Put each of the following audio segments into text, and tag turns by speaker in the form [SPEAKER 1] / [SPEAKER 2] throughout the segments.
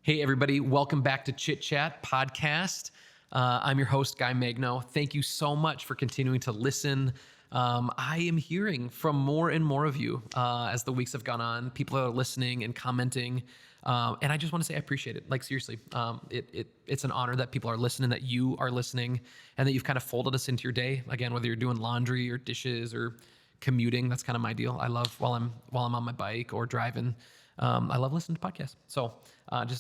[SPEAKER 1] Hey, everybody. Welcome back to Chit-Chat podcast. I'm your host, Guy Magno. Thank you so much for continuing to listen. I am hearing from more and more of you as the weeks have gone on. People are listening and commenting. And I just want to say I appreciate it. Like, seriously, it's an honor that people are listening, that you are listening, and that you've kind of folded us into your day. Again, whether you're doing laundry or dishes or commuting, that's kind of my deal. I love while I'm on my bike or driving. I love listening to podcasts. So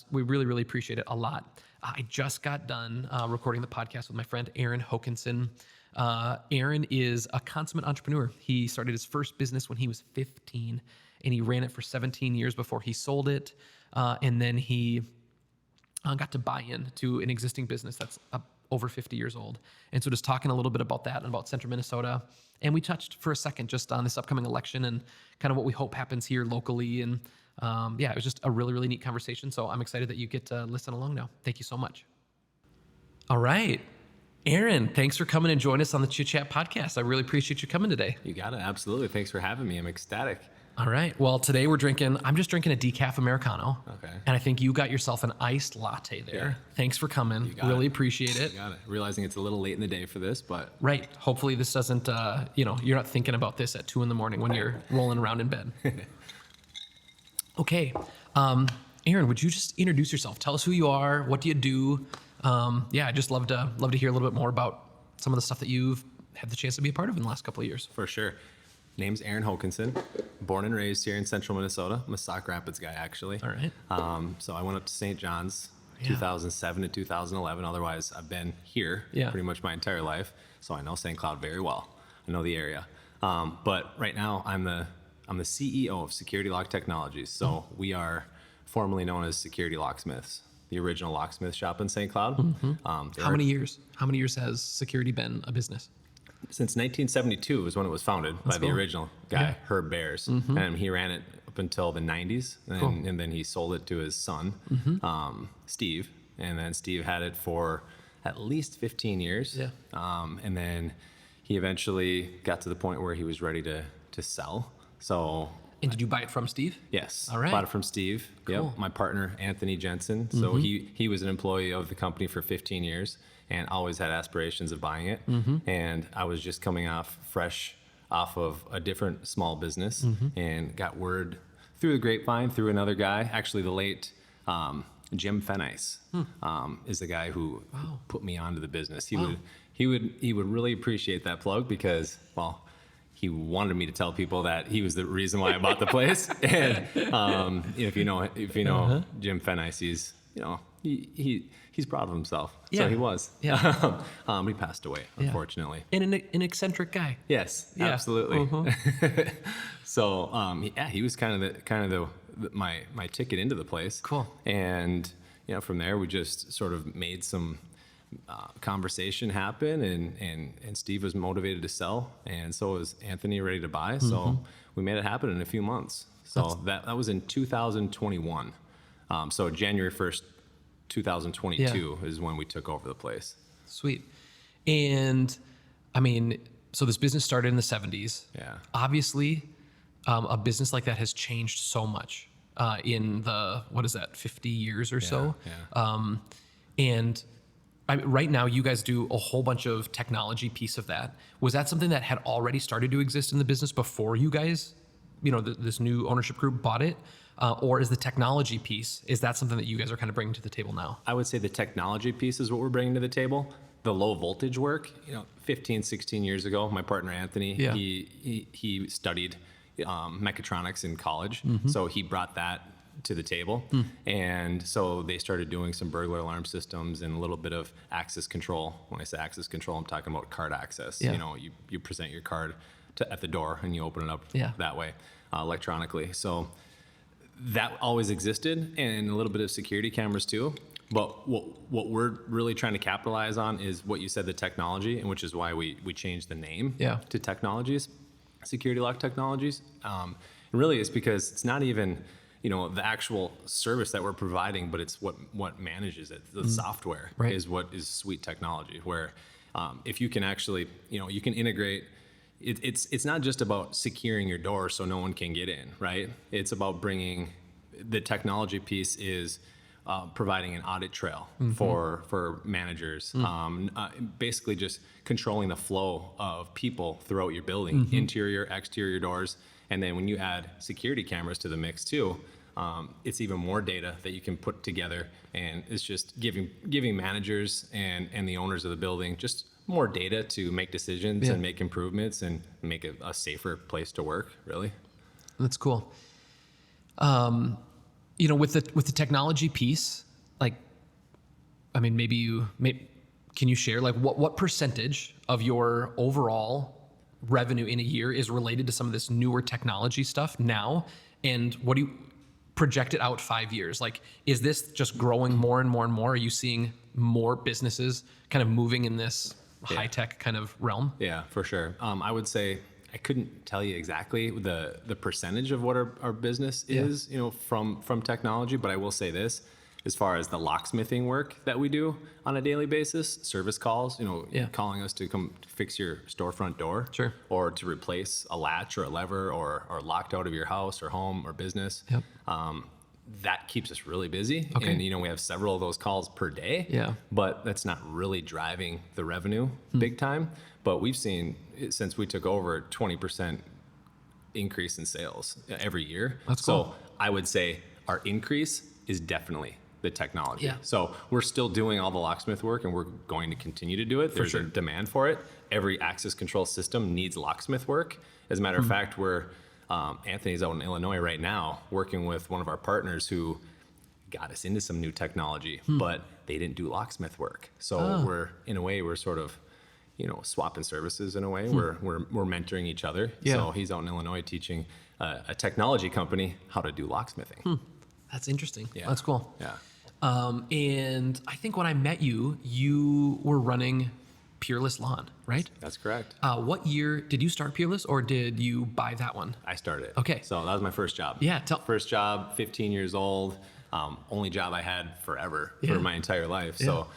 [SPEAKER 1] we really appreciate it a lot. I just got done recording the podcast with my friend, Haakenson. Aaron is a consummate entrepreneur. He started his first business when he was 15 and he ran it for 17 years before he sold it. And then he got to buy in to an existing business that's over 50 years old. And so just talking a little bit about that and about Central Minnesota. And we touched for a second just on this upcoming election and kind of what we hope happens here locally. And it was just a really neat conversation. So I'm excited that you get to listen along now. Thank you so much. All right. Aaron, thanks for coming and joining us on the Chit-Chat podcast. I really appreciate you coming today.
[SPEAKER 2] You got it. Absolutely. Thanks for having me. I'm ecstatic.
[SPEAKER 1] All right. Well, today I'm just drinking a decaf Americano.
[SPEAKER 2] Okay.
[SPEAKER 1] And I think you got yourself an iced latte there. Yeah. Thanks for coming. Really appreciate it.
[SPEAKER 2] You got it. Realizing it's a little late in the day for this, but.
[SPEAKER 1] Right. Hopefully this doesn't, you're not thinking about this at 2 a.m. when you're rolling around in bed. Okay. Aaron, would you just introduce yourself? Tell us who you are. What do you do? I'd just love to hear a little bit more about some of the stuff that you've had the chance to be a part of in the last couple of years.
[SPEAKER 2] For sure. Name's Aaron Haakenson, born and raised here in Central Minnesota. I'm a Sauk Rapids guy, actually.
[SPEAKER 1] All right.
[SPEAKER 2] So I went up to St. John's 2007 to 2011. Otherwise, I've been here pretty much my entire life. So I know St. Cloud very well. I know the area. But right now, I'm the CEO of Security Lock Technologies. So we are formerly known as Security Locksmiths, the original locksmith shop in St. Cloud.
[SPEAKER 1] Mm-hmm. How many years? How many years has security been a business?
[SPEAKER 2] Since 1972 is when it was founded by the original guy, Herb Bears. Mm-hmm. And he ran it up until the 90s. And then he sold it to his son, Steve. And then Steve had it for at least 15 years. Yeah. And then he eventually got to the point where he was ready to sell. So.
[SPEAKER 1] And did you buy it from Steve?
[SPEAKER 2] Yes.
[SPEAKER 1] All right.
[SPEAKER 2] Bought it from Steve. Cool. Yep. My partner, Anthony Jensen. So he was an employee of the company for 15 years and always had aspirations of buying it. Mm-hmm. And I was just coming fresh off of a different small business and got word through the grapevine, through another guy, actually the late Jim Fenice is the guy who put me onto the business. He would really appreciate that plug because, well, he wanted me to tell people that he was the reason why I bought the place. And if you know Jim Fenice, he's proud of himself. Yeah. So he was. Yeah. He passed away, unfortunately.
[SPEAKER 1] And an eccentric guy.
[SPEAKER 2] Yes, absolutely. So he was kind of my ticket into the place.
[SPEAKER 1] Cool.
[SPEAKER 2] And from there we just sort of made some conversation happen, and Steve was motivated to sell, and so was Anthony, ready to buy. So we made it happen in a few months. So that was in 2021. So January 1st, 2022 is when we took over the place.
[SPEAKER 1] Sweet. And I mean, so this business started in the 70s.
[SPEAKER 2] Yeah.
[SPEAKER 1] Obviously, a business like that has changed so much in the 50 years or so. Yeah. Right now, you guys do a whole bunch of technology piece of that. Was that something that had already started to exist in the business before you guys, this new ownership group bought it? Or is the technology piece, is that something that you guys are kind of bringing to the table now?
[SPEAKER 2] I would say the technology piece is what we're bringing to the table. The low voltage work, 15, 16 years ago, my partner Anthony, he studied mechatronics in college. Mm-hmm. So he brought that to the table. And so they started doing some burglar alarm systems and a little bit of access control. When I say access control, I'm talking about card access. Yeah. You present your card at the door and you open it up that way electronically. So that always existed, and a little bit of security cameras too. But what we're really trying to capitalize on is what you said, the technology, and which is why we changed the name to Technologies, Security Lock Technologies. And really it's because it's not even the actual service that we're providing, but it's what manages it. The software is what is sweet technology, where if you can actually, you can integrate. It's not just about securing your door so no one can get in, right? It's about bringing the technology piece is providing an audit trail for managers, basically just controlling the flow of people throughout your building, interior, exterior doors. And then when you add security cameras to the mix too, it's even more data that you can put together, and it's just giving managers and the owners of the building just more data to make decisions and make improvements and make it a safer place to work, really.
[SPEAKER 1] That's cool. With the technology piece, like, I mean, can you share like what percentage of your overall revenue in a year is related to some of this newer technology stuff now? And what do you project it out 5 years? Like, is this just growing more and more and more? Are you seeing more businesses kind of moving in this high tech kind of realm?
[SPEAKER 2] Yeah, for sure. I would say I couldn't tell you exactly the percentage of what our business is, from technology, but I will say this, as far as the locksmithing work that we do on a daily basis, service calls, calling us to come fix your storefront door,
[SPEAKER 1] Sure.
[SPEAKER 2] or to replace a latch or a lever or locked out of your house or home or business.
[SPEAKER 1] Yep.
[SPEAKER 2] That keeps us really busy.
[SPEAKER 1] Okay.
[SPEAKER 2] And, we have several of those calls per day, but that's not really driving the revenue big time. But we've seen, since we took over, 20% increase in sales every year.
[SPEAKER 1] That's cool.
[SPEAKER 2] So I would say our increase is definitely the technology.
[SPEAKER 1] Yeah.
[SPEAKER 2] So we're still doing all the locksmith work, and we're going to continue to do it. There's a demand for it. Every access control system needs locksmith work. As a matter of fact, Anthony's out in Illinois right now working with one of our partners who got us into some new technology, but they didn't do locksmith work. So we're sort of, swapping services in a way. We're mentoring each other.
[SPEAKER 1] Yeah.
[SPEAKER 2] So he's out in Illinois teaching a technology company how to do locksmithing.
[SPEAKER 1] That's interesting.
[SPEAKER 2] Yeah.
[SPEAKER 1] That's cool.
[SPEAKER 2] Yeah.
[SPEAKER 1] And I think when I met you, you were running Peerless Lawn, right?
[SPEAKER 2] That's correct.
[SPEAKER 1] What year did you start Peerless, or did you buy that one?
[SPEAKER 2] I started.
[SPEAKER 1] Okay.
[SPEAKER 2] So that was my first job.
[SPEAKER 1] Yeah.
[SPEAKER 2] First job, 15 years old. Only job I had forever for my entire life.
[SPEAKER 1] Yeah.
[SPEAKER 2] So,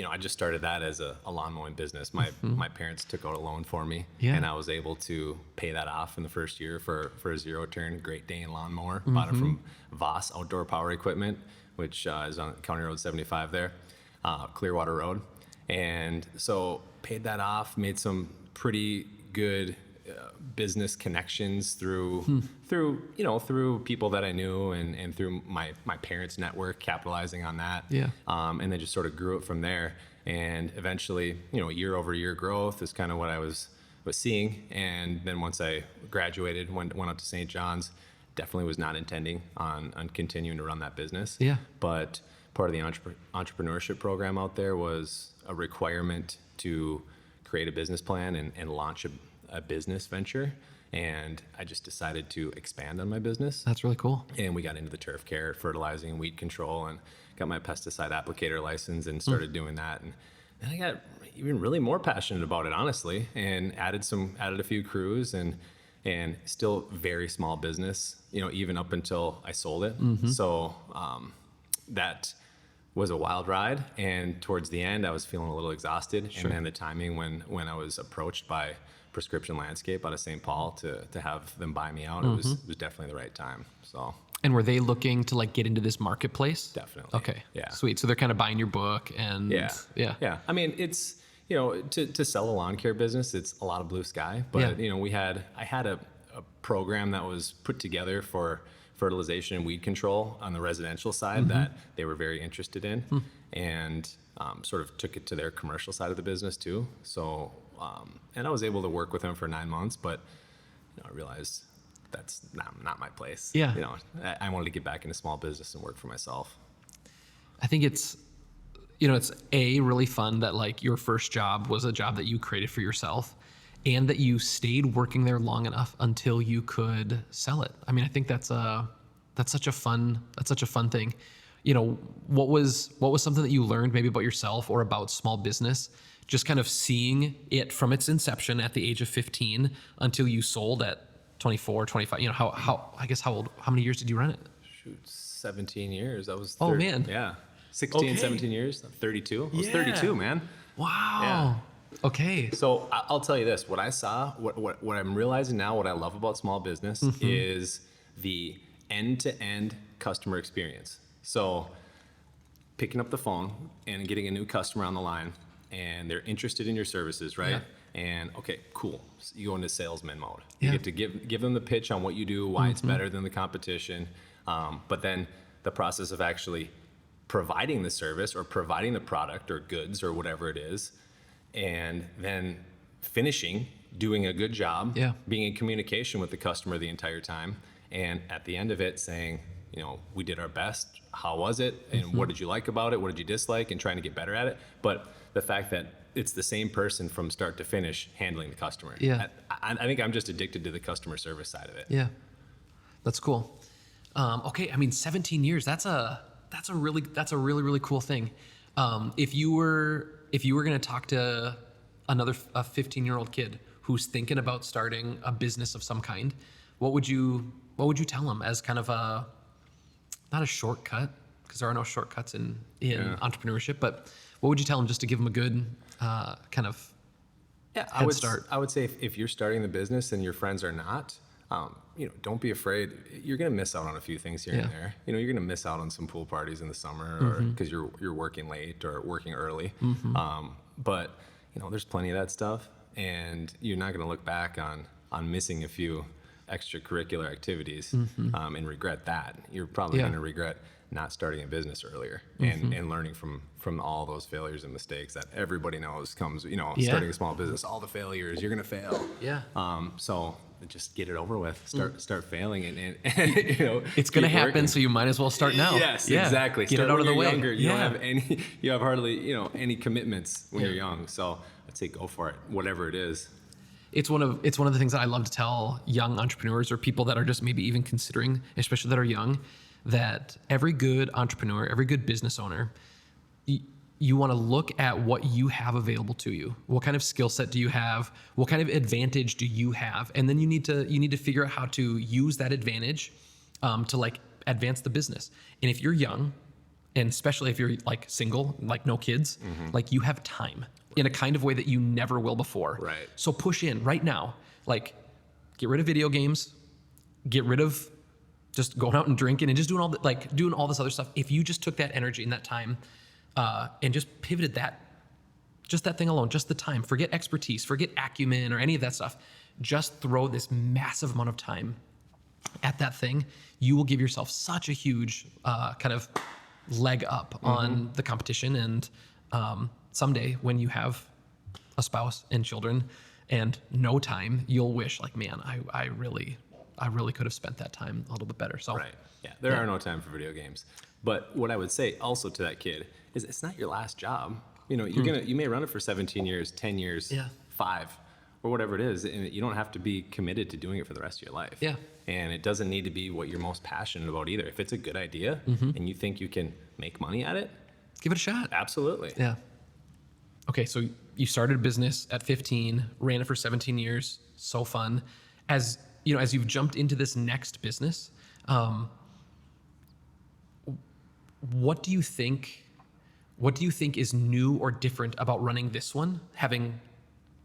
[SPEAKER 2] I just started that as a lawn mowing business. My parents took out a loan for me, and I was able to pay that off in the first year for a zero turn Great Dane lawnmower. Bought it from Voss Outdoor Power Equipment, which is on County Road 75 there, Clearwater Road. And so paid that off, made some pretty good business connections through people that I knew and through my parents' network, capitalizing on that.
[SPEAKER 1] Yeah.
[SPEAKER 2] And then just sort of grew it from there. And eventually, year over year growth is kind of what I was seeing. And then once I graduated, went up to St. John's, definitely was not intending on continuing to run that business.
[SPEAKER 1] Yeah.
[SPEAKER 2] But part of the entrepreneurship program out there was a requirement to create a business plan and launch a business venture. And I just decided to expand on my business.
[SPEAKER 1] That's really cool.
[SPEAKER 2] And we got into the turf care, fertilizing, and weed control, and got my pesticide applicator license and started doing that. And then I got even really more passionate about it, honestly, and added a few crews and still very small business, even up until I sold it. So that was a wild ride, and towards the end I was feeling a little exhausted. Sure. And then the timing when I was approached by Prescription Landscape out of St. Paul to have them buy me out, it was definitely the right time. So. And
[SPEAKER 1] were they looking to like get into this marketplace?
[SPEAKER 2] Definitely.
[SPEAKER 1] Okay.
[SPEAKER 2] Yeah.
[SPEAKER 1] Sweet. So they're kind of buying your book and
[SPEAKER 2] yeah. I mean, it's to sell a lawn care business, it's a lot of blue sky, but I had a program that was put together for fertilization and weed control on the residential side that they were very interested in, and sort of took it to their commercial side of the business too. So, and I was able to work with them for 9 months, but I realized that's not my place.
[SPEAKER 1] Yeah.
[SPEAKER 2] I wanted to get back into small business and work for myself.
[SPEAKER 1] I think it's really fun that like your first job was a job that you created for yourself, and that you stayed working there long enough until you could sell it. I mean, I think that's such a fun thing. What was something that you learned maybe about yourself or about small business, just kind of seeing it from its inception at the age of 15 until you sold at 24, 25, how many years did you run it?
[SPEAKER 2] Shoot, 17 years. That was,
[SPEAKER 1] oh man.
[SPEAKER 2] Yeah. 16, 17 years, 32. I was 32, man.
[SPEAKER 1] Wow.
[SPEAKER 2] Yeah.
[SPEAKER 1] Okay.
[SPEAKER 2] So I'll tell you this, what I saw, what I'm realizing now, what I love about small business is the end-to-end customer experience. So picking up the phone and getting a new customer on the line, and they're interested in your services, right? Yeah. And okay, cool. So you go into salesman mode. You get to give them the pitch on what you do, why it's better than the competition. But then the process of actually providing the service or providing the product or goods or whatever it is, and then finishing, doing a good job, being in communication with the customer the entire time, and at the end of it saying, you know, we did our best. How was it? And what did you like about it? What did you dislike? And trying to get better at it. But the fact that it's the same person from start to finish handling the customer. Yeah. I think I'm just addicted to the customer service side of it.
[SPEAKER 1] Yeah. That's cool. Okay. I mean, 17 years, that's a really, really cool thing. If you were going to talk to a 15-year-old kid who's thinking about starting a business of some kind, what would you tell them as kind of not a shortcut, because there are no shortcuts in entrepreneurship, but what would you tell them just to give them a good kind of head start?
[SPEAKER 2] I would say if you're starting the business and your friends are not, don't be afraid. You're going to miss out on a few things here and there. You're going to miss out on some pool parties in the summer, or because you're working late or working early. But there's plenty of that stuff, and you're not going to look back on missing a few extracurricular activities and regret that. You're probably going to regret not starting a business earlier and learning from all those failures and mistakes that everybody knows comes, starting a small business, all the failures, you're going to fail.
[SPEAKER 1] Yeah.
[SPEAKER 2] So just get it over with. Start failing and
[SPEAKER 1] it's going to happen. Working. So you might as well start now.
[SPEAKER 2] Yes, exactly.
[SPEAKER 1] Get it out of the way.
[SPEAKER 2] Younger. You have hardly, any commitments when you're young. So I'd say go for it, whatever it is.
[SPEAKER 1] It's one of the things that I love to tell young entrepreneurs or people that are just maybe even considering, especially that are young, that every good entrepreneur, every good business owner, you want to look at what you have available to you. What kind of skill set do you have? What kind of advantage do you have? And then you need to figure out how to use that advantage to advance the business. And if you're young, and especially if you're single, no kids, you have time in a kind of way that you never will before.
[SPEAKER 2] Right.
[SPEAKER 1] So push in right now. Get rid of video games. Get rid of just going out and drinking and just doing all this other stuff. If you just took that energy and that time and just pivoted that thing alone, just the time, forget expertise, forget acumen or any of that stuff, just throw this massive amount of time at that thing, you will give yourself such a huge kind of leg up on the competition. And someday when you have a spouse and children and no time, you'll wish man, I really could have spent that time a little bit better. So
[SPEAKER 2] right. Yeah. There are no time for video games. But what I would say also to that kid is it's not your last job. You may run it for 17 years, 10 years, 5, or whatever it is. And you don't have to be committed to doing it for the rest of your life.
[SPEAKER 1] Yeah.
[SPEAKER 2] And it doesn't need to be what you're most passionate about either. If it's a good idea and you think you can make money at it,
[SPEAKER 1] give it a shot.
[SPEAKER 2] Absolutely.
[SPEAKER 1] Yeah. Okay. So you started a business at 15, ran it for 17 years. So fun. As you've jumped into this next business, what do you think is new or different about running this one, having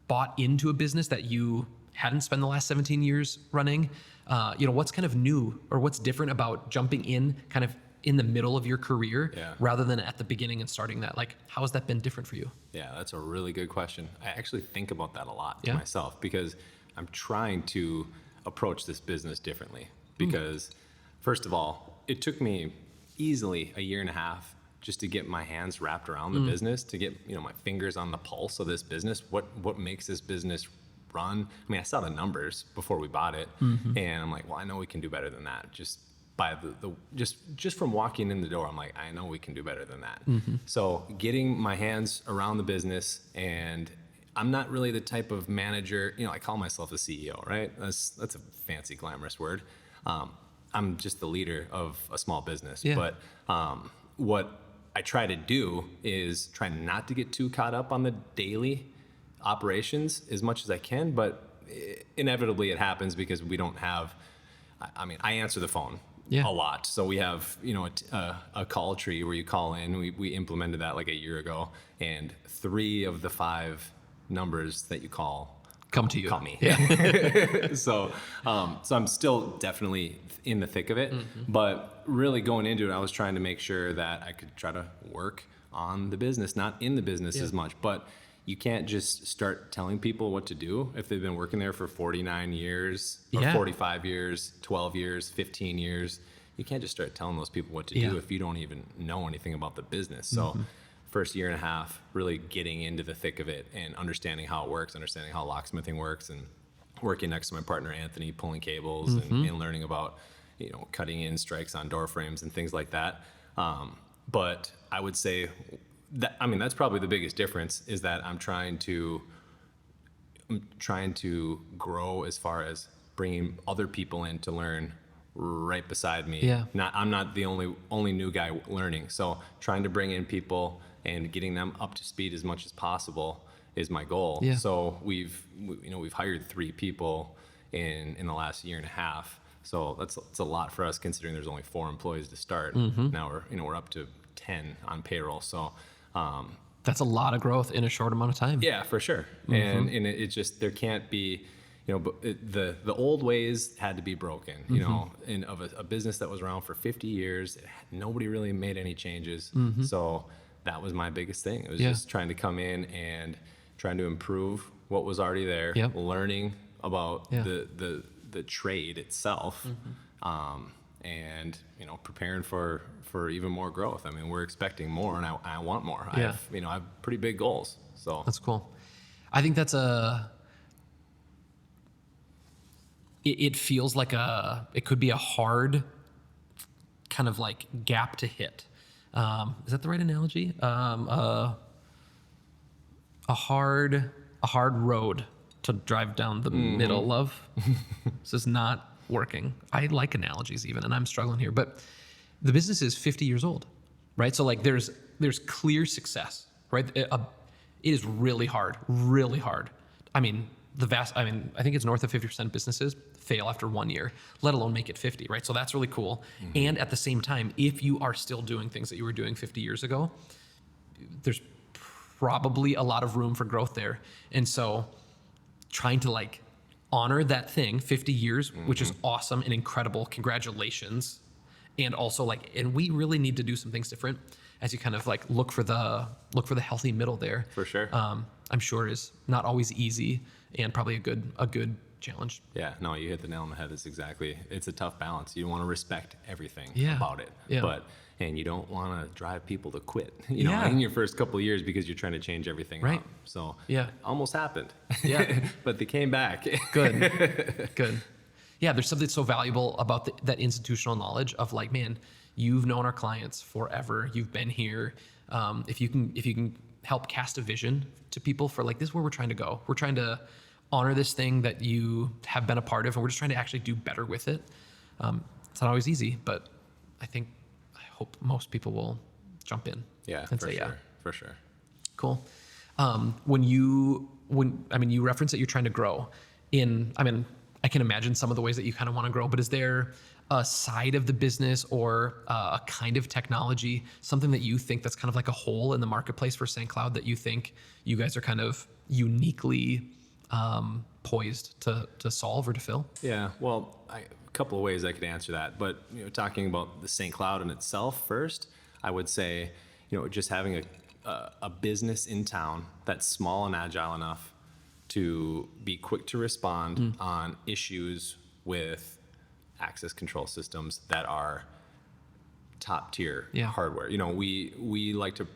[SPEAKER 1] bought into a business that you hadn't spent the last 17 years running? What's kind of new or what's different about jumping in kind of in the middle of your career rather than at the beginning and starting that? How has that been different for you?
[SPEAKER 2] Yeah, that's a really good question. I actually think about that a lot to myself because I'm trying to approach this business differently because first of all, it took me easily a year and a half just to get my hands wrapped around the business, to get my fingers on the pulse of this business. What makes this business run? I mean, I saw the numbers before we bought it, and I'm like, well, I know we can do better than that. Just by just from walking in the door, I'm like, I know we can do better than that. So getting my hands around the business, and I'm not really the type of manager. I call myself a CEO, right? That's a fancy, glamorous word. I'm just the leader of a small business. Yeah. But what I try to do is try not to get too caught up on the daily operations as much as I can. But inevitably it happens because we don't have, I answer the phone a lot. So we have, a call tree where you call in. We implemented that a year ago. And 3 of the 5 numbers that you call
[SPEAKER 1] come to you.
[SPEAKER 2] Call me.
[SPEAKER 1] Yeah.
[SPEAKER 2] So I'm still definitely in the thick of it, but really going into it, I was trying to make sure that I could try to work on the business, not in the business as much, but you can't just start telling people what to do if they've been working there for 49 years or 45 years, 12 years, 15 years. You can't just start telling those people what to do if you don't even know anything about the business. So first year and a half, really getting into the thick of it and understanding how it works, understanding how locksmithing works, and working next to my partner, Anthony, pulling cables and learning about, cutting in strikes on door frames and things like that. But I would say that's probably the biggest difference, is that I'm trying to grow as far as bringing other people in to learn right beside me.
[SPEAKER 1] Yeah.
[SPEAKER 2] I'm not the only new guy learning. So trying to bring in people and getting them up to speed as much as possible is my goal.
[SPEAKER 1] Yeah.
[SPEAKER 2] So we've hired 3 people in the last year and a half. So that's a lot for us, considering there's only 4 employees to start. Now we're up to 10 on payroll. So
[SPEAKER 1] that's a lot of growth in a short amount of time.
[SPEAKER 2] yeah, for sure. And it just, there can't be, but the old ways had to be broken, and of a business that was around for 50 years, nobody really made any changes. So that was my biggest thing. It was just trying to come in and trying to improve what was already there, learning about the trade itself, and preparing for even more growth. I mean, we're expecting more, and I want more. I have pretty big goals. So
[SPEAKER 1] that's cool. I think that's it feels like it could be a hard kind of like gap to hit. Is that the right analogy? A hard road to drive down the middle of. This is not working. I like analogies even, and I'm struggling here, but the business is 50 years old, right? So like there's clear success, right? It is really hard. I mean, I think it's north of 50% of businesses fail after 1 year, let alone make it 50, right? So that's really cool. And at the same time, if you are still doing things that you were doing 50 years ago, there's probably a lot of room for growth there. And so trying to like honor that thing, 50 years, which is awesome and incredible. Congratulations. And also and we really need to do some things different as you kind of like look for the healthy middle there.
[SPEAKER 2] For sure.
[SPEAKER 1] I'm sure is not always easy and probably a good challenge.
[SPEAKER 2] Yeah, no, you hit the nail on the head. It's a tough balance. You want to respect everything about it, and you don't want to drive people to quit, in your first couple of years, because you're trying to change everything up. So almost happened. Yeah. But they came back.
[SPEAKER 1] Good. Yeah, there's something so valuable about that institutional knowledge of like, man, you've known our clients forever. You've been here. If you can help cast a vision to people for like, this is where we're trying to go. We're trying to honor this thing that you have been a part of, and we're just trying to actually do better with it. It's not always easy, but I hope most people will jump in.
[SPEAKER 2] Yeah,
[SPEAKER 1] and say,
[SPEAKER 2] for sure.
[SPEAKER 1] Cool. You reference that you're trying to grow I can imagine some of the ways that you kind of want to grow, but is there a side of the business or a kind of technology, something that you think that's kind of like a hole in the marketplace for St. Cloud that you think you guys are kind of uniquely poised to solve or to fill?
[SPEAKER 2] Yeah, well, a couple of ways I could answer that, but talking about the St. Cloud in itself first, I would say, just having a business in town that's small and agile enough to be quick to respond on issues with access control systems that are top tier hardware. We like to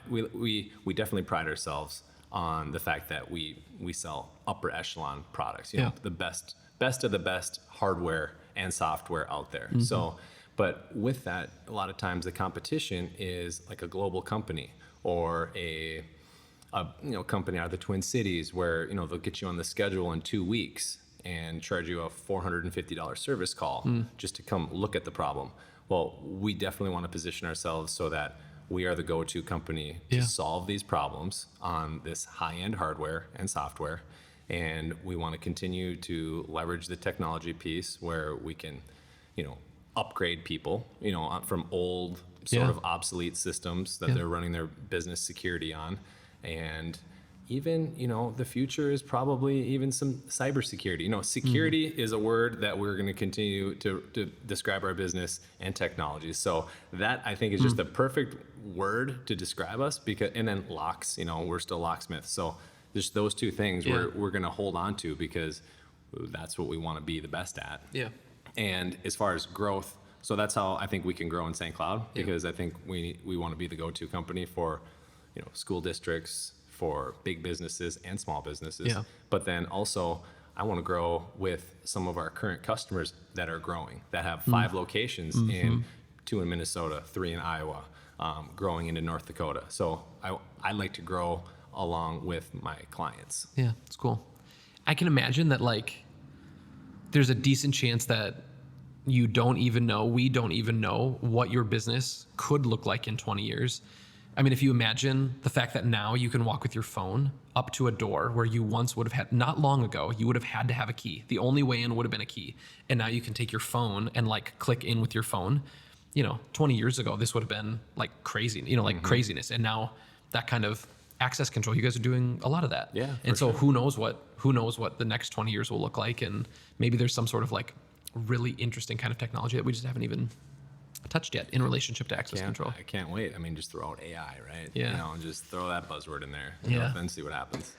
[SPEAKER 2] we definitely pride ourselves on the fact that we sell upper echelon products, the best of the best hardware and software out there. So, but with that, a lot of times the competition is like a global company or a company out of the Twin Cities where, they'll get you on the schedule in 2 weeks and charge you a $450 service call just to come look at the problem. Well, we definitely want to position ourselves so that we are the go-to company to solve these problems on this high-end hardware and software. And we want to continue to leverage the technology piece where we can, upgrade people, from old sort of obsolete systems that they're running their business security on, and even, the future is probably even some cybersecurity. Security is a word that we're going to continue to describe our business and technology. So that, I think, is just the perfect word to describe us, and then locks, we're still locksmiths. So just those two things we're going to hold on to, because that's what we want to be the best at.
[SPEAKER 1] Yeah.
[SPEAKER 2] And as far as growth, so that's how I think we can grow in St. Cloud, because I think we want to be the go-to company for, school districts, for big businesses and small businesses.
[SPEAKER 1] Yeah.
[SPEAKER 2] But then also, I want to grow with some of our current customers that are growing, that have 5 locations, in 2 in Minnesota, 3 in Iowa, growing into North Dakota. So I like to grow along with my clients.
[SPEAKER 1] Yeah, it's cool. I can imagine that, like, there's a decent chance that we don't even know what your business could look like in 20 years. I mean, if you imagine the fact that now you can walk with your phone up to a door where you once would have had, not long ago, you would have had to have a key. The only way in would have been a key. And now you can take your phone and like click in with your phone. 20 years ago, this would have been like crazy, craziness. And now that kind of access control, you guys are doing a lot of that.
[SPEAKER 2] Yeah.
[SPEAKER 1] And so who knows what the next 20 years will look like. And maybe there's some sort of like really interesting kind of technology that we just haven't even touched yet in relationship to access control.
[SPEAKER 2] I can't wait. I mean, just throw out AI, right?
[SPEAKER 1] Yeah.
[SPEAKER 2] Just throw that buzzword in there. Then see what happens.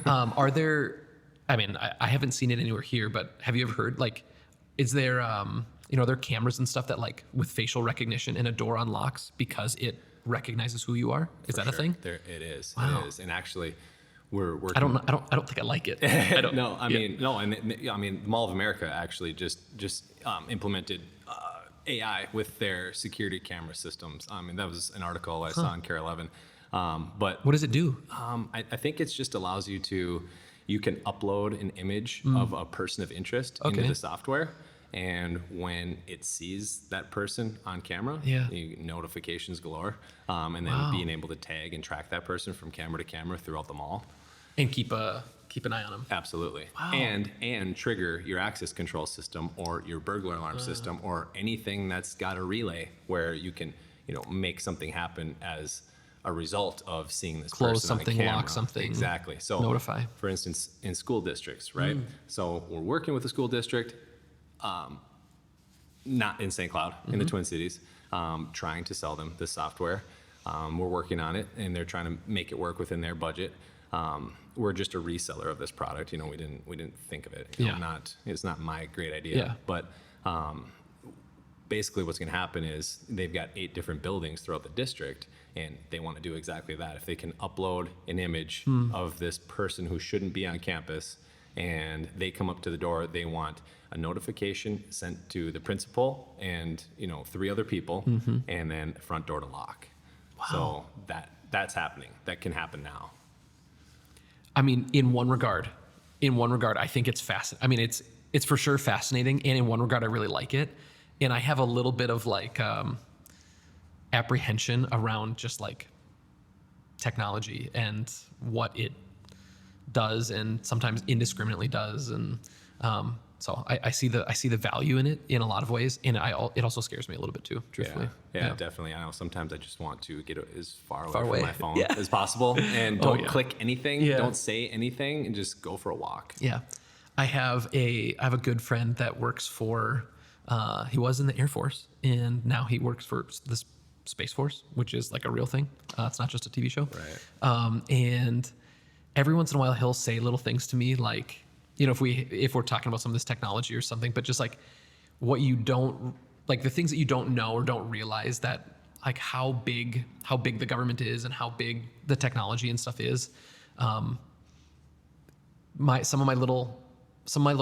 [SPEAKER 1] Are there, I haven't seen it anywhere here, but have you ever heard, like, is there, are there cameras and stuff that, like, with facial recognition and a door unlocks because it recognizes who you are? Is that a thing?
[SPEAKER 2] It is.
[SPEAKER 1] Wow.
[SPEAKER 2] It is. And actually, we're working.
[SPEAKER 1] I don't think I like it. I don't.
[SPEAKER 2] No, I mean, Mall of America actually just implemented AI with their security camera systems. I mean, that was an article I saw on Care 11. But
[SPEAKER 1] What does it do?
[SPEAKER 2] I think it just allows you can upload an image of a person of interest into the software. And when it sees that person on camera, notifications galore. And then being able to tag and track that person from camera to camera throughout the mall.
[SPEAKER 1] And keep an eye on them.
[SPEAKER 2] Absolutely.
[SPEAKER 1] Wow.
[SPEAKER 2] And trigger your access control system or your burglar alarm system or anything that's got a relay where you can, make something happen as a result of seeing this
[SPEAKER 1] Close
[SPEAKER 2] person
[SPEAKER 1] something,
[SPEAKER 2] on camera.
[SPEAKER 1] lock something.
[SPEAKER 2] Exactly. So
[SPEAKER 1] notify.
[SPEAKER 2] For instance, in school districts, right? So we're working with a school district, not in St. Cloud, in the Twin Cities, trying to sell them this software. We're working on it, and they're trying to make it work within their budget. We're just a reseller of this product. We didn't think of it. It's not my great idea.
[SPEAKER 1] Yeah.
[SPEAKER 2] But basically, what's going to happen is they've got 8 different buildings throughout the district, and they want to do exactly that. If they can upload an image of this person who shouldn't be on campus, and they come up to the door, they want a notification sent to the principal and 3 other people, and then front door to lock. Wow. So that's happening. That can happen now.
[SPEAKER 1] I mean, in one regard, I think it's fascinating. I mean, it's for sure fascinating, and in one regard, I really like it. And I have a little bit of like apprehension around just like technology and what it does, and sometimes indiscriminately does. And so I see the value in it in a lot of ways, and it also scares me a little bit too, truthfully.
[SPEAKER 2] Yeah, definitely. I know sometimes I just want to get as far away from my phone as possible, and don't click anything, don't say anything, and just go for a walk. Yeah,
[SPEAKER 1] I have a good friend that works for. He was in the Air Force, and now he works for the Space Force, which is like a real thing. It's not just a TV show.
[SPEAKER 2] Right.
[SPEAKER 1] And every once in a while, he'll say little things to me, like, if we're talking about some of this technology or something, but just like what you don't, like the things that you don't know or don't realize, that like how big the government is and how big the technology and stuff is. Some of my little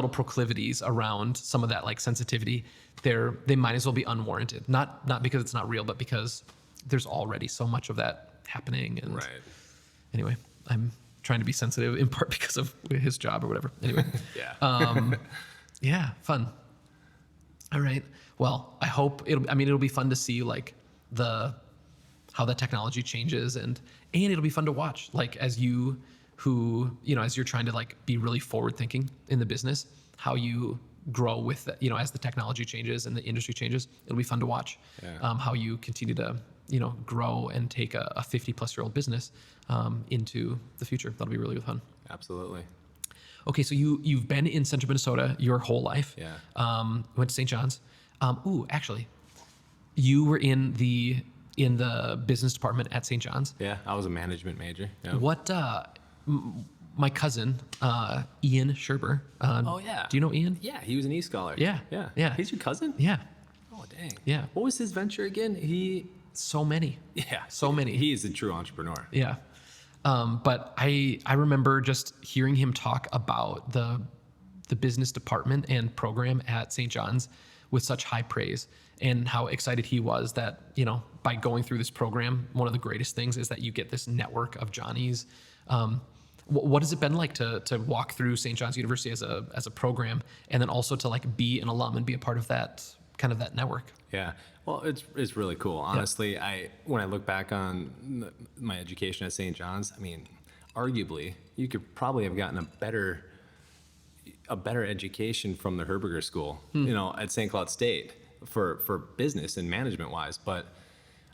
[SPEAKER 1] proclivities around some of that like sensitivity, they might as well be unwarranted. Not because it's not real, but because there's already so much of that happening. And anyway, I'm trying to be sensitive in part because of his job or whatever. Anyway. Yeah, fun. All right. Well, I hope it'll be fun to see like how the technology changes, and it'll be fun to watch, like as you're trying to like be really forward thinking in the business, how you grow with that, as the technology changes and the industry changes. It'll be fun to watch how you continue to grow and take a 50-plus-year-old business into the future. That'll be really fun.
[SPEAKER 2] Absolutely.
[SPEAKER 1] Okay, so you've been in Central Minnesota your whole life.
[SPEAKER 2] Yeah.
[SPEAKER 1] Went to St. John's. Actually, you were in the business department at St. John's.
[SPEAKER 2] Yeah, I was a management major. Yeah.
[SPEAKER 1] What? My cousin, Ian Sherber.
[SPEAKER 2] Oh yeah.
[SPEAKER 1] Do you know Ian?
[SPEAKER 2] Yeah, he was an E-Scholar.
[SPEAKER 1] Yeah.
[SPEAKER 2] Yeah.
[SPEAKER 1] Yeah.
[SPEAKER 2] He's your cousin?
[SPEAKER 1] Yeah.
[SPEAKER 2] Oh dang.
[SPEAKER 1] Yeah.
[SPEAKER 2] What was his venture again?
[SPEAKER 1] So many.
[SPEAKER 2] Yeah.
[SPEAKER 1] So many.
[SPEAKER 2] He is a true entrepreneur.
[SPEAKER 1] Yeah. But I remember just hearing him talk about the business department and program at St. John's with such high praise, and how excited he was that, by going through this program, one of the greatest things is that you get this network of Johnnies. What has it been like to walk through St. John's University as a program, and then also to like be an alum and be a part of that kind of that network?
[SPEAKER 2] Yeah. Well, it's really cool. Honestly, when I look back on my education at St. John's, I mean, arguably, you could probably have gotten a better education from the Herberger School, at St. Cloud State for business and management wise. But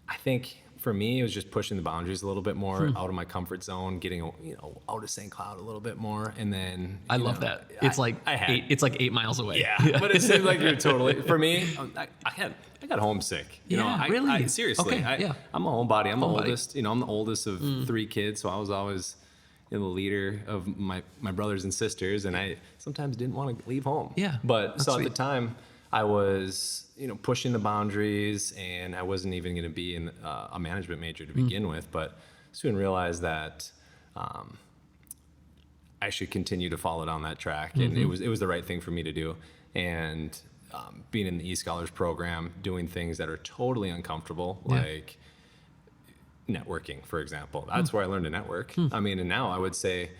[SPEAKER 2] I think for me, it was just pushing the boundaries a little bit more, out of my comfort zone, getting out of St. Cloud a little bit more, and then
[SPEAKER 1] I love that. It's it's like 8 miles away.
[SPEAKER 2] Yeah, but it seems like you're totally. For me, I got homesick.
[SPEAKER 1] Really?
[SPEAKER 2] Seriously.
[SPEAKER 1] Okay,
[SPEAKER 2] I'm a homebody. I'm the oldest. I'm the oldest of 3 kids, so I was always the leader of my brothers and sisters, and I sometimes didn't want to leave home.
[SPEAKER 1] Yeah,
[SPEAKER 2] but so at the time, I was pushing the boundaries, and I wasn't even going to be in a management major to begin with, but soon realized that I should continue to follow down that track, and it was the right thing for me to do. And being in the E-Scholars program, doing things that are totally uncomfortable, like networking, for example. That's where I learned to network. I mean, and now I would say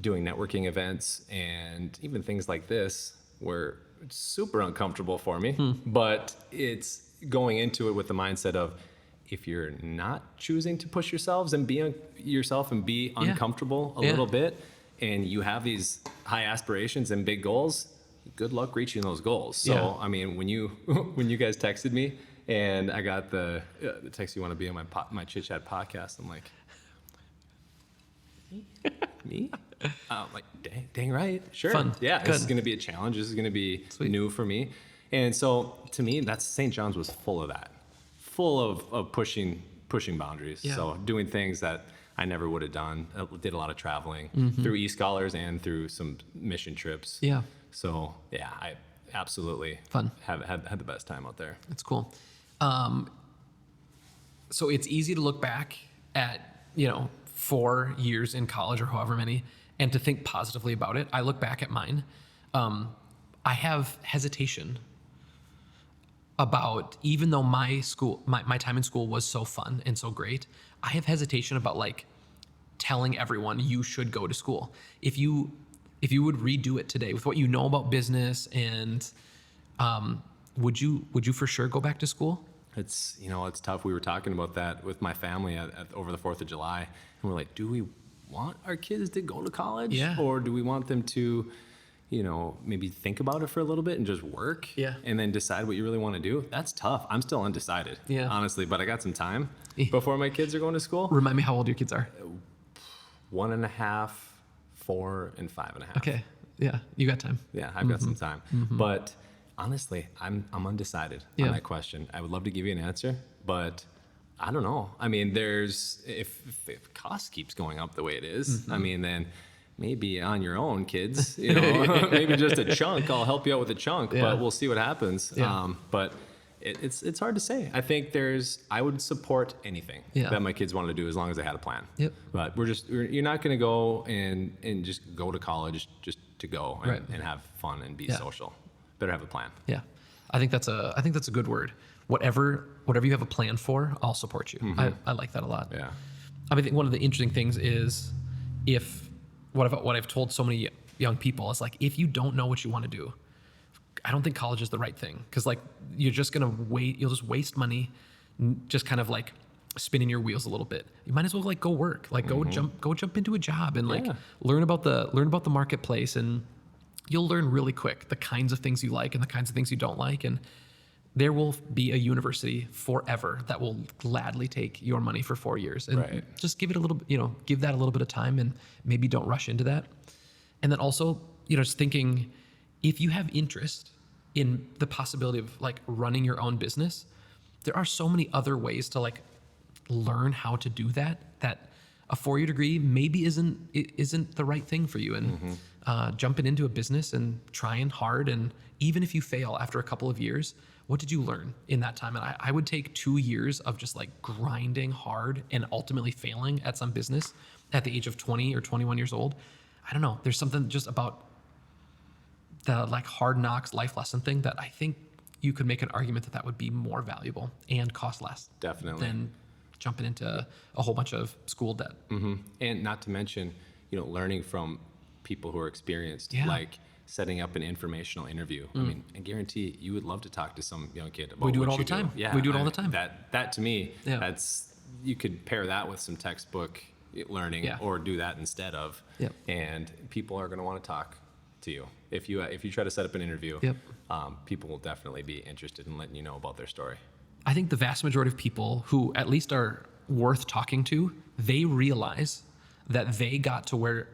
[SPEAKER 2] doing networking events and even things like this were super uncomfortable for me, but it's going into it with the mindset of, if you're not choosing to push yourselves and be yourself and be uncomfortable a little bit, and you have these high aspirations and big goals, good luck reaching those goals. So, I mean, when you guys texted me and I got the text, you want to be on my Chit-Chat podcast, I'm like, me? I'm like, dang right. Sure.
[SPEAKER 1] Fun.
[SPEAKER 2] Yeah.
[SPEAKER 1] Good.
[SPEAKER 2] This is going to be a challenge. This is going to be new for me. And so to me, St. John's was full of that, full of pushing boundaries.
[SPEAKER 1] Yeah.
[SPEAKER 2] So doing things that I never would have done. I did a lot of traveling through E-Scholars and through some mission trips.
[SPEAKER 1] Yeah.
[SPEAKER 2] So yeah, I absolutely have had the best time out there.
[SPEAKER 1] That's cool. So it's easy to look back at, 4 years in college or however many, and to think positively about it. I look back at mine. I have hesitation about, even though my time in school was so fun and so great, I have hesitation about like telling everyone you should go to school. If you would redo it today with what you know about business, and would you for sure go back to school?
[SPEAKER 2] It's it's tough. We were talking about that with my family over the 4th of July, and we're like, do we want our kids to go to college?
[SPEAKER 1] Yeah.
[SPEAKER 2] Or do we want them to, maybe think about it for a little bit and just work?
[SPEAKER 1] Yeah.
[SPEAKER 2] And then decide what you really want to do? That's tough. I'm still undecided, honestly, but I got some time before my kids are going to school.
[SPEAKER 1] Remind me how old your kids are.
[SPEAKER 2] 1.5, 4, and 5.5.
[SPEAKER 1] Okay. Yeah. You got time.
[SPEAKER 2] Yeah, I've got some time. But honestly, I'm undecided on that question. I would love to give you an answer, but I don't know. I mean, if cost keeps going up the way it is, I mean, then maybe on your own, kids, maybe just a chunk. I'll help you out with a chunk, but we'll see what happens.
[SPEAKER 1] Yeah.
[SPEAKER 2] But it's hard to say. I think I would support anything that my kids wanted to do as long as they had a plan.
[SPEAKER 1] Yep.
[SPEAKER 2] But you're not going to go and just go to college just to go and have fun and be social. Better have a plan.
[SPEAKER 1] Yeah. I think that's a good word. Whatever you have a plan for, I'll support you. I like that a lot.
[SPEAKER 2] Yeah.
[SPEAKER 1] I think one of the interesting things is what I've told so many young people is like, if you don't know what you want to do, I don't think college is the right thing. Cause like, you'll just waste money, just kind of like spinning your wheels a little bit. You might as well like go work, like go jump into a job and like learn about the marketplace, and you'll learn really quick the kinds of things you like and the kinds of things you don't like. And there will be a university forever that will gladly take your money for 4 years, and just give it a little, give that a little bit of time, and maybe don't rush into that. And then also, just thinking, if you have interest in the possibility of like running your own business, there are so many other ways to like learn how to do that a 4-year degree maybe isn't the right thing for you. And jumping into a business and trying hard, and even if you fail after a couple of years, what did you learn in that time? And I would take 2 years of just like grinding hard and ultimately failing at some business at the age of 20 or 21 years old. I don't know. There's something just about the like hard knocks life lesson thing that I think you could make an argument that would be more valuable and cost less.
[SPEAKER 2] Definitely.
[SPEAKER 1] Than jumping into a whole bunch of school debt.
[SPEAKER 2] And not to mention, learning from people who are experienced, like setting up an informational interview. I mean, I guarantee you would love to talk to some young kid about
[SPEAKER 1] we do
[SPEAKER 2] what
[SPEAKER 1] it all
[SPEAKER 2] you
[SPEAKER 1] the time.
[SPEAKER 2] do. Yeah,
[SPEAKER 1] we do it all the time.
[SPEAKER 2] That to me, you could pair that with some textbook learning, or do that instead of. And people are going to want to talk to you if you try to set up an interview. People will definitely be interested in letting you know about their story.
[SPEAKER 1] I think the vast majority of people who at least are worth talking to, they realize that they got to where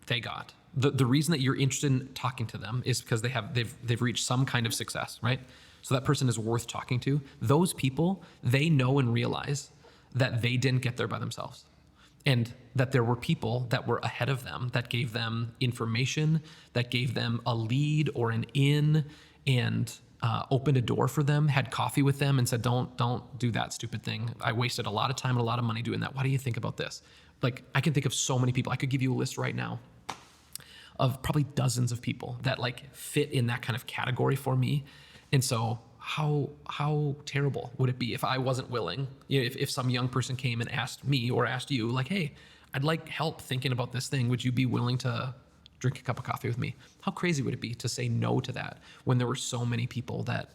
[SPEAKER 1] they got. The reason that you're interested in talking to them is because they've reached some kind of success, right? So that person is worth talking to. Those people, they know and realize that they didn't get there by themselves, and that there were people that were ahead of them that gave them information, that gave them a lead or an in, and opened a door for them, had coffee with them, and said, don't do that stupid thing. I wasted a lot of time and a lot of money doing that. What do you think about this? Like, I can think of so many people. I could give you a list right now of probably dozens of people that like fit in that kind of category for me. And so how terrible would it be if I wasn't willing, if some young person came and asked me or asked you like, hey, I'd like help thinking about this thing. Would you be willing to drink a cup of coffee with me? How crazy would it be to say no to that when there were so many people that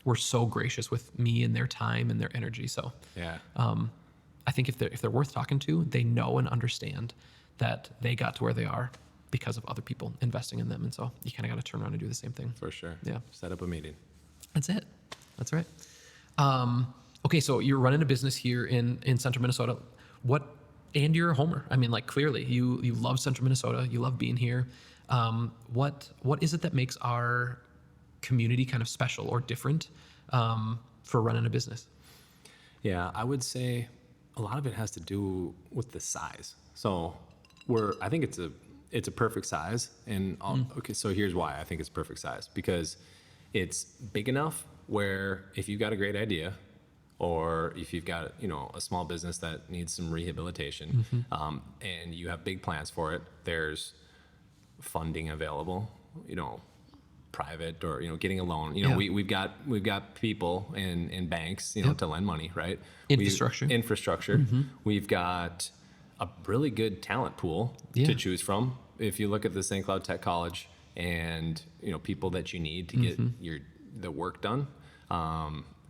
[SPEAKER 1] were so gracious with me and their time and their energy? So I think if they're worth talking to, they know and understand that they got to where they are because of other people investing in them. And so you kind of got to turn around and do the same thing.
[SPEAKER 2] For sure.
[SPEAKER 1] Yeah.
[SPEAKER 2] Set up a meeting.
[SPEAKER 1] That's it. That's right. Okay, so you're running a business here in central Minnesota. And you're a homer. I mean, like, clearly you love central Minnesota. You love being here. What is it that makes our community kind of special or different for running a business?
[SPEAKER 2] Yeah, I would say a lot of it has to do with the size. So I think it's a perfect size. And okay, so here's why I think it's perfect size. Because it's big enough where if you've got a great idea, or if you've got a small business that needs some rehabilitation, and you have big plans for it, there's funding available, private or getting a loan. We've got people in banks, to lend money, right? Infrastructure. We've got a really good talent pool to choose from. If you look at the St. Cloud Tech College and people that you need to get the work done,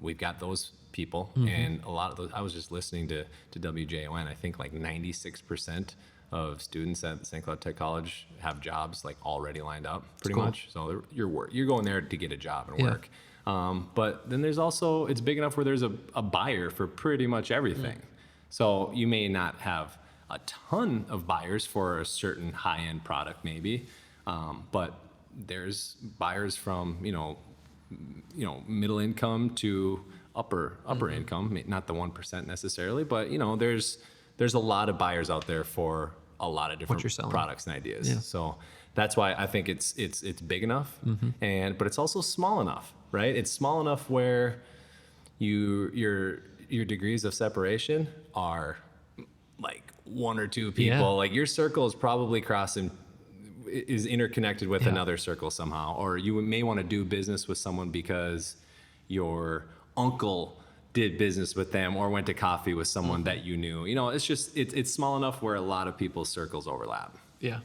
[SPEAKER 2] we've got those people, and a lot of those. I was just listening to WJON. I think like 96% of students at the St. Cloud Tech College have jobs like already lined up, pretty much. So you're going there to get a job and work. But then there's also, it's big enough where there's a buyer for pretty much everything. So you may not have a ton of buyers for a certain high-end product, maybe, but there's buyers from middle income to upper income, not the 1% necessarily, but there's a lot of buyers out there for a lot of different products and ideas. Yeah. So that's why I think it's big enough, but it's also small enough, right? It's small enough where your degrees of separation are like one or two people. Yeah. Like your circle is probably is interconnected with another circle somehow, or you may want to do business with someone because your uncle did business with them or went to coffee with someone that you knew. It's just it's small enough where a lot of people's circles overlap.
[SPEAKER 1] Yeah.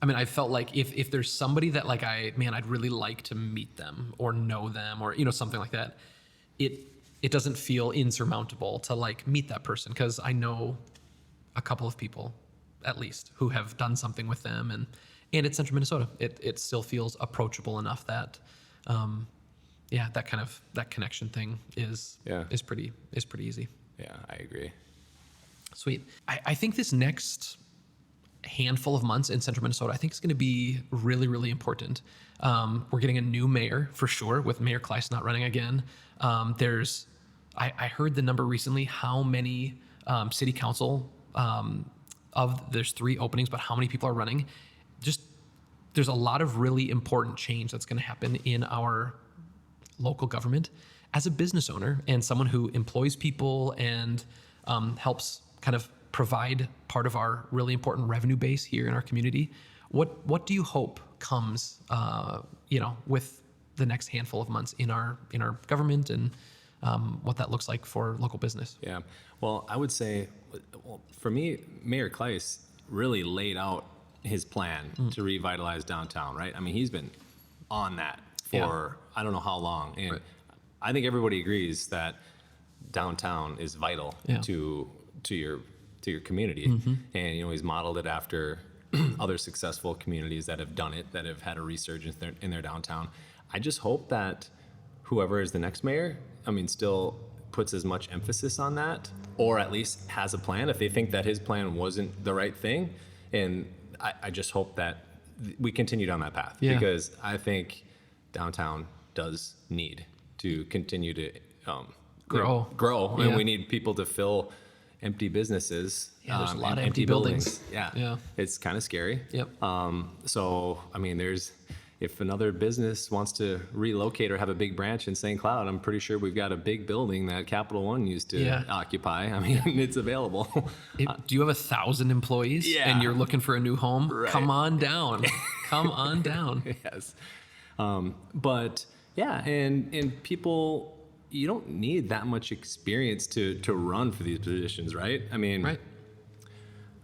[SPEAKER 1] I mean, I felt like if there's somebody that like I'd really like to meet them or know them or something like that, it doesn't feel insurmountable to like meet that person, because I know a couple of people at least who have done something with them, and it's central Minnesota. It still feels approachable enough that yeah, that connection thing is pretty easy.
[SPEAKER 2] Yeah, I agree.
[SPEAKER 1] Sweet. I think this next handful of months in central Minnesota, I think is going to be really, really important. We're getting a new mayor for sure, with Mayor Kleiss not running again. I heard the number recently, how many city council there's 3 openings, but how many people are running. There's a lot of really important change that's going to happen in our local government. As a business owner and someone who employs people and helps kind of provide part of our really important revenue base here in our community, what do you hope comes, with the next handful of months in our government, and what that looks like for local business?
[SPEAKER 2] Yeah. Well, I would say, for me, Mayor Kleiss really laid out his plan to revitalize downtown, right? I mean, he's been on that for I don't know how long. And I think everybody agrees that downtown is vital to your community. And, he's modeled it after other successful communities that have done it, that have had a resurgence in their downtown. I just hope that whoever is the next mayor, still puts as much emphasis on that, or at least has a plan if they think that his plan wasn't the right thing. And I just hope that we continue down that path, because I think downtown does need to continue to grow, and we need people to fill empty businesses.
[SPEAKER 1] Yeah, there's a lot of empty buildings.
[SPEAKER 2] Yeah, it's kind of scary.
[SPEAKER 1] Yep.
[SPEAKER 2] So if another business wants to relocate or have a big branch in St. Cloud, I'm pretty sure we've got a big building that Capital One used to occupy. It's available.
[SPEAKER 1] Do you have 1,000 employees and you're looking for a new home?
[SPEAKER 2] Right.
[SPEAKER 1] Come on down. Come on down.
[SPEAKER 2] Yes. But yeah, and people, you don't need that much experience to run for these positions, right?
[SPEAKER 1] Right.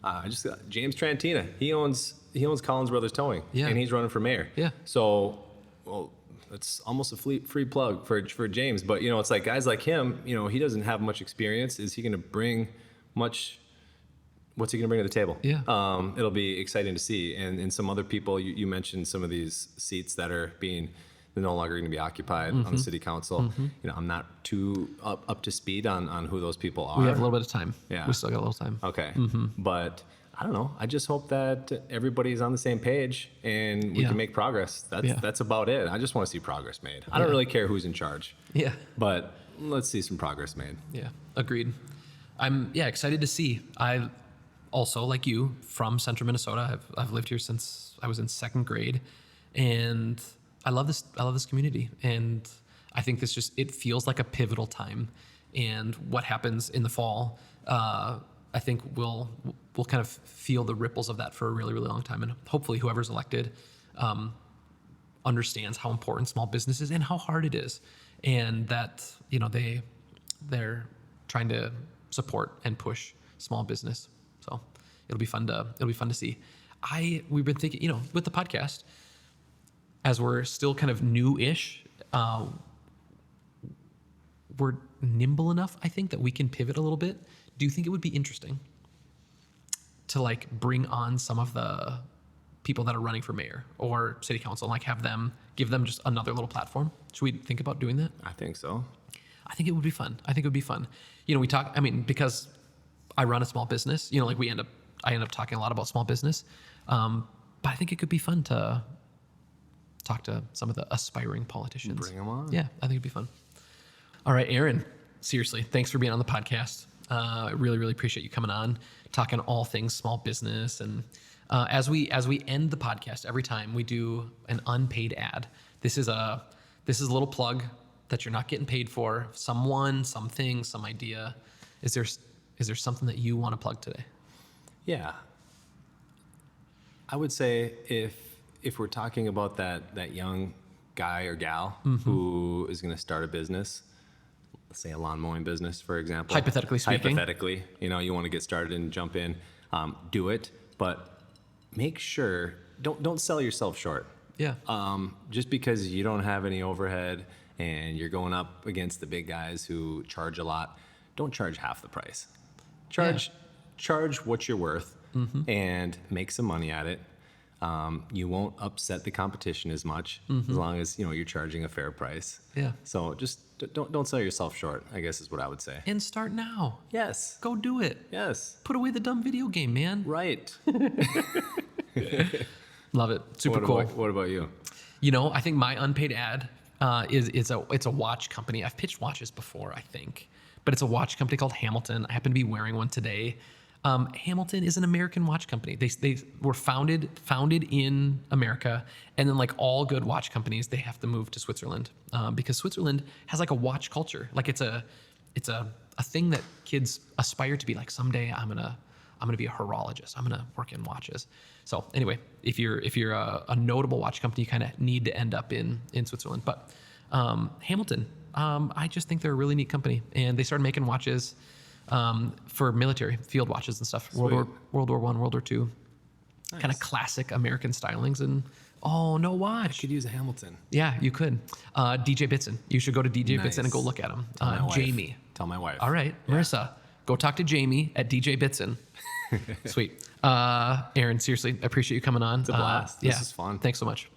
[SPEAKER 2] I just got James Trantina. He owns Collins Brothers Towing, and he's running for mayor.
[SPEAKER 1] Yeah.
[SPEAKER 2] So, it's almost a free plug for James. But it's like guys like him. He doesn't have much experience. Is he going to bring much? What's he going to bring to the table?
[SPEAKER 1] Yeah.
[SPEAKER 2] It'll be exciting to see. And some other people, you mentioned some of these seats that are they're no longer going to be occupied on the city council. I'm not too up to speed on who those people are.
[SPEAKER 1] We have a little bit of time.
[SPEAKER 2] Yeah.
[SPEAKER 1] We still got a little time.
[SPEAKER 2] Okay. But I don't know. I just hope that everybody's on the same page and we can make progress. That's about it. I just want to see progress made. I don't really care who's in charge.
[SPEAKER 1] Yeah.
[SPEAKER 2] But let's see some progress made.
[SPEAKER 1] Yeah. Agreed. I'm excited to see. I also, like you, from central Minnesota. I've lived here since I was in 2nd grade, and I love this community, and I think it feels like a pivotal time. And what happens in the fall, I think we'll kind of feel the ripples of that for a really, really long time. And hopefully whoever's elected understands how important small business is and how hard it is, and that they're trying to support and push small business. So it'll be fun to see. We've been thinking, with the podcast, as we're still kind of new-ish, we're nimble enough, I think, that we can pivot a little bit. Do you think it would be interesting to bring on some of the people that are running for mayor or city council, and give them just another little platform? Should we think about doing that?
[SPEAKER 2] I think so.
[SPEAKER 1] I think it would be fun. We talk, because I run a small business, I end up talking a lot about small business. But I think it could be fun to talk to some of the aspiring politicians.
[SPEAKER 2] Bring them on.
[SPEAKER 1] Yeah, I think it'd be fun. All right, Aaron, seriously, thanks for being on the podcast. I really, really appreciate you coming on, talking all things small business. And as we end the podcast, every time we do an unpaid ad. This is a little plug that you're not getting paid for. Someone, something, some idea. Is there something that you want to plug today?
[SPEAKER 2] Yeah. I would say if we're talking about that young guy or gal who is going to start a business, let's say a lawn mowing business, for example.
[SPEAKER 1] Hypothetically speaking.
[SPEAKER 2] Hypothetically, you want to get started and jump in, do it, but make sure, don't sell yourself short.
[SPEAKER 1] Yeah.
[SPEAKER 2] Just because you don't have any overhead and you're going up against the big guys who charge a lot, don't charge half the price. Charge what you're worth and make some money at it. You won't upset the competition as much as long as you're charging a fair price.
[SPEAKER 1] Yeah.
[SPEAKER 2] So just don't sell yourself short, I guess is what I would say.
[SPEAKER 1] And start now.
[SPEAKER 2] Yes.
[SPEAKER 1] Go do it.
[SPEAKER 2] Yes.
[SPEAKER 1] Put away the dumb video game, man.
[SPEAKER 2] Right.
[SPEAKER 1] Love it. Super cool.
[SPEAKER 2] What about you?
[SPEAKER 1] I think my unpaid ad it's a watch company. I've pitched watches before, I think, but it's a watch company called Haakenson. I happen to be wearing one today. Haakenson is an American watch company. They were founded in America, and then like all good watch companies, they have to move to Switzerland because Switzerland has like a watch culture. Like it's a thing that kids aspire to be. Like someday I'm gonna be a horologist. I'm gonna work in watches. So anyway, if you're a notable watch company, you kind of need to end up in Switzerland. But Haakenson, I just think they're a really neat company, and they started making watches for military field watches and stuff. World War I, World War II, nice. Kind of classic American stylings. And no watch.
[SPEAKER 2] I could use a Haakenson.
[SPEAKER 1] Yeah, you could. DJ Bitson. You should go to DJ
[SPEAKER 2] Nice.
[SPEAKER 1] Bitson and go look at him. Jamie.
[SPEAKER 2] Tell my wife.
[SPEAKER 1] All right, yeah. Marissa, go talk to Jamie at DJ Bitson. Sweet. Aaron, seriously, I appreciate you coming on.
[SPEAKER 2] It's a blast. This is fun.
[SPEAKER 1] Thanks so much.